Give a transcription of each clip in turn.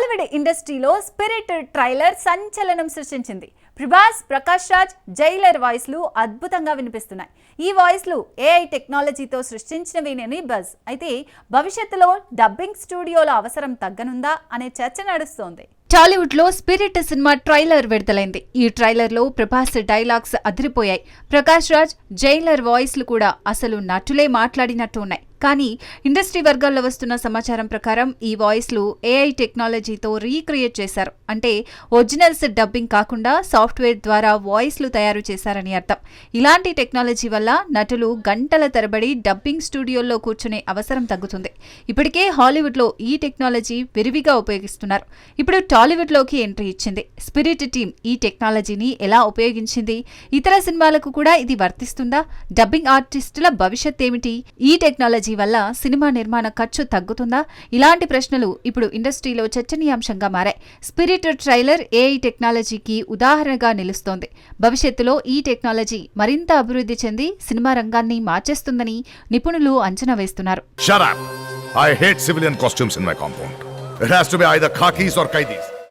టాలీవుడ్ ఇండస్ట్రీలో spirit trailer సంచలనం సృష్టించింది. ప్రభాస్, ప్రకాష్ రాజ్, జైలర్ వాయిస్లు అద్భుతంగా వినిపిస్తున్నాయి. ఈ వాయిస్లు ఏఐ టెక్నాలజీతో సృష్టించినవేనని బజ్. అయితే భవిష్యత్తులో డబ్బింగ్ స్టూడియోల అవసరం తగ్గనుందా అనే చర్చ నడుస్తోంది. టాలీవుడ్ లో స్పిరిట్ సినిమా ట్రైలర్ విడుదలైంది. ఈ ట్రైలర్ లో ప్రభాస్ డైలాగ్స్ అదిరిపోయాయి. ప్రకాష్ రాజ్, జైలర్ వాయిస్లు కూడా అసలు నటులే మాట్లాడినట్టు ఉన్నాయి. కానీ ఇండస్ట్రీ వర్గాల్లో వస్తున్న సమాచారం ప్రకారం ఈ వాయిస్లు ఏఐ టెక్నాలజీతో రీక్రియేట్ చేశారు. అంటే ఒరిజినల్స్ డబ్బింగ్ కాకుండా సాఫ్ట్వేర్ ద్వారా వాయిస్లు తయారు చేశారని అర్థం. ఇలాంటి టెక్నాలజీ వల్ల నటులు గంటల తరబడి డబ్బింగ్ స్టూడియోల్లో కూర్చునే అవసరం తగ్గుతుంది. ఇప్పటికే హాలీవుడ్ లో ఈ టెక్నాలజీ విరివిగా ఉపయోగిస్తున్నారు. ఇప్పుడు టాలీవుడ్ లోకి ఎంట్రీ ఇచ్చింది. స్పిరిట్ టీమ్ ఈ టెక్నాలజీని ఎలా ఉపయోగించింది? ఇతర సినిమాలకు కూడా ఇది వర్తిస్తుందా? డబ్బింగ్ ఆర్టిస్టుల భవిష్యత్ ఏమిటి? ఈ టెక్నాలజీ వల్ల సినిమా నిర్మాణ ఖర్చు తగ్గుతుందా? ఇలాంటి ప్రశ్నలు ఇప్పుడు ఇండస్ట్రీలో చర్చనీయాంశంగా మారాయి. స్పిరిట్ ట్రైలర్ ఏఐ టెక్నాలజీకి ఉదాహరణగా నిలుస్తోంది. భవిష్యత్తులో ఈ టెక్నాలజీ మరింత అభివృద్ధి చెంది సినిమా రంగాన్ని మార్చేస్తుందని నిపుణులు అంచనా వేస్తున్నారు.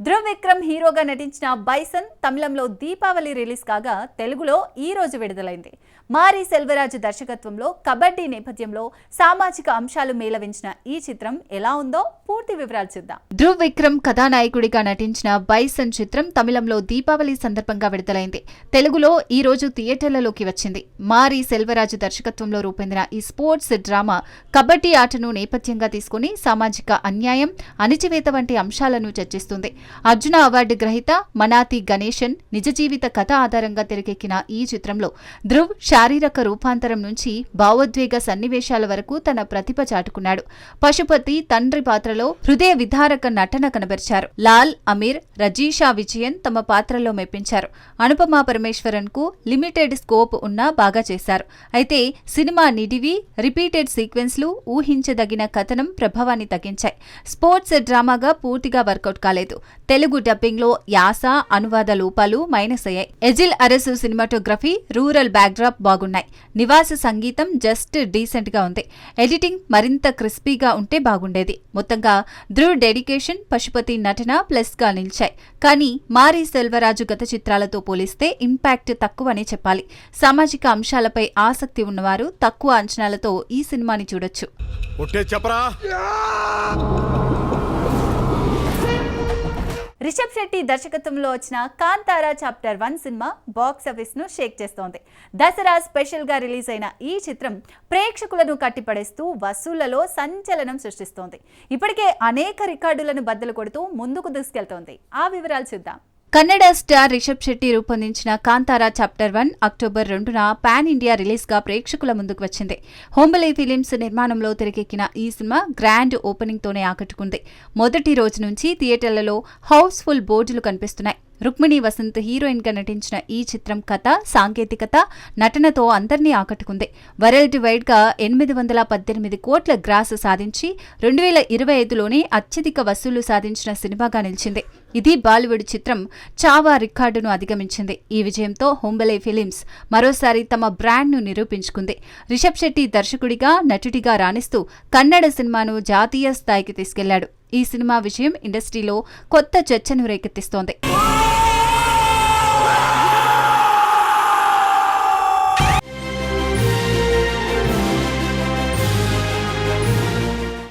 ధృవ్ విక్రమ్ హీరోగా నటించిన బైసన్ తమిళంలో దీపావళి రిలీజ్ కాగా తెలుగులో ఈ రోజు విడుదలైంది. మారి సెల్వరాజు దర్శకత్వంలో కబడ్డీ నేపథ్యంలో సామాజిక అంశాలు మేళవించిన ఈ చిత్రం ఎలా ఉందో పూర్తి వివరాలు చూద్దాం. ధృవ్ విక్రమ్ కథానాయకుడిగా నటించిన బైసన్ చిత్రం తమిళంలో దీపావళి సందర్భంగా విడుదలైంది. తెలుగులో ఈ రోజు థియేటర్లలోకి వచ్చింది. మారి సెల్వరాజు దర్శకత్వంలో రూపొందిన ఈ స్పోర్ట్స్ డ్రామా కబడ్డీ ఆటను నేపథ్యంగా తీసుకుని సామాజిక అన్యాయం, అణిచివేత వంటి అంశాలను చర్చిస్తుంది. అర్జున అవార్డు గ్రహీత మనాతి గణేశన్ నిజ జీవిత కథ ఆధారంగా తెరకెక్కిన ఈ చిత్రంలో ధృవ్ శారీరక రూపాంతరం నుంచి భావోద్వేగ సన్నివేశాల వరకు తన ప్రతిభ చాటుకున్నాడు. పశుపతి తండ్రి పాత్రలో హృదయ విదారక నటన కనబరిచారు. లాల్, అమీర్, రజీషా విజయన్ తమ పాత్రల్లో మెప్పించారు. అనుపమా పరమేశ్వరన్ కు లిమిటెడ్ స్కోప్ ఉన్నా బాగా చేశారు. అయితే సినిమా నిడివి, రిపీటెడ్ సీక్వెన్స్లు, ఊహించదగిన కథనం ప్రభావాన్ని తగ్గించాయి. స్పోర్ట్స్ డ్రామాగా పూర్తిగా వర్కౌట్ కాలేదు. తెలుగు డబ్బింగ్ లో యాస, అనువాద లోపాలు మైనస్ అయ్యాయి. ఎజిల్ అరసు సినిమాటోగ్రఫీ, రూరల్ బ్యాక్డ్రాప్ బాగున్నాయి. నివాస సంగీతం జస్ట్ డీసెంట్ గా ఉంది. ఎడిటింగ్ మరింత క్రిస్పీగా ఉంటే బాగుండేది. మొత్తంగా ధృవ్ డెడికేషన్, పశుపతి నటన ప్లస్ గా నిలిచాయి. కానీ మారి సెల్వరాజు గత చిత్రాలతో పోలిస్తే ఇంపాక్ట్ తక్కువనే చెప్పాలి. సామాజిక అంశాలపై ఆసక్తి ఉన్నవారు తక్కువ అంచనాలతో ఈ సినిమాని చూడొచ్చు. రిషబ్ శెట్టి దర్శకత్వంలో వచ్చిన కాంతారా చాప్టర్ 1 సినిమా బాక్సాఫీస్ ను షేక్ చేస్తోంది. దసరా స్పెషల్ గా రిలీజ్ అయిన ఈ చిత్రం ప్రేక్షకులను కట్టిపడేస్తూ వసూళ్లలో సంచలనం సృష్టిస్తోంది. ఇప్పటికే అనేక రికార్డులను బద్దలు కొడుతూ ముందుకు దూసుకెళ్తోంది. ఆ వివరాలు చూద్దాం. కన్నడ స్టార్ రిషబ్ శెట్టి రూపొందించిన కాంతారా చాప్టర్ 1 అక్టోబర్ 2న పాన్ ఇండియా రిలీజ్ గా ప్రేక్షకుల ముందుకు వచ్చింది. హోంబలే ఫిలిమ్స్ నిర్మాణంలో తెరకెక్కిన ఈ సినిమా గ్రాండ్ ఓపెనింగ్ తోనే ఆకట్టుకుంది. మొదటి రోజు నుంచి థియేటర్లలో హౌస్ఫుల్ బోర్డులు కనిపిస్తున్నాయి. రుక్మిణి వసంత్ హీరోయిన్ గా నటించిన ఈ చిత్రం కథ, సాంకేతికత, నటనతో అందరినీ ఆకట్టుకుంది. వరల్డ్ వైడ్ గా 818 కోట్ల గ్రాస్ సాధించి 2025లోనే అత్యధిక వసూళ్లు సాధించిన సినిమాగా నిలిచింది. ఇది బాలీవుడ్ చిత్రం చావా రికార్డును అధిగమించింది. ఈ విజయంతో హోంబలే ఫిలిమ్స్ మరోసారి తమ బ్రాండ్ ను నిరూపించుకుంది. రిషబ్ శెట్టి దర్శకుడిగా, నటుడిగా రాణిస్తూ కన్నడ సినిమాను జాతీయ స్థాయికి తీసుకెళ్లాడు. ఈ సినిమా విజయం ఇండస్ట్రీలో కొత్త చర్చను రేకెత్తిస్తోంది.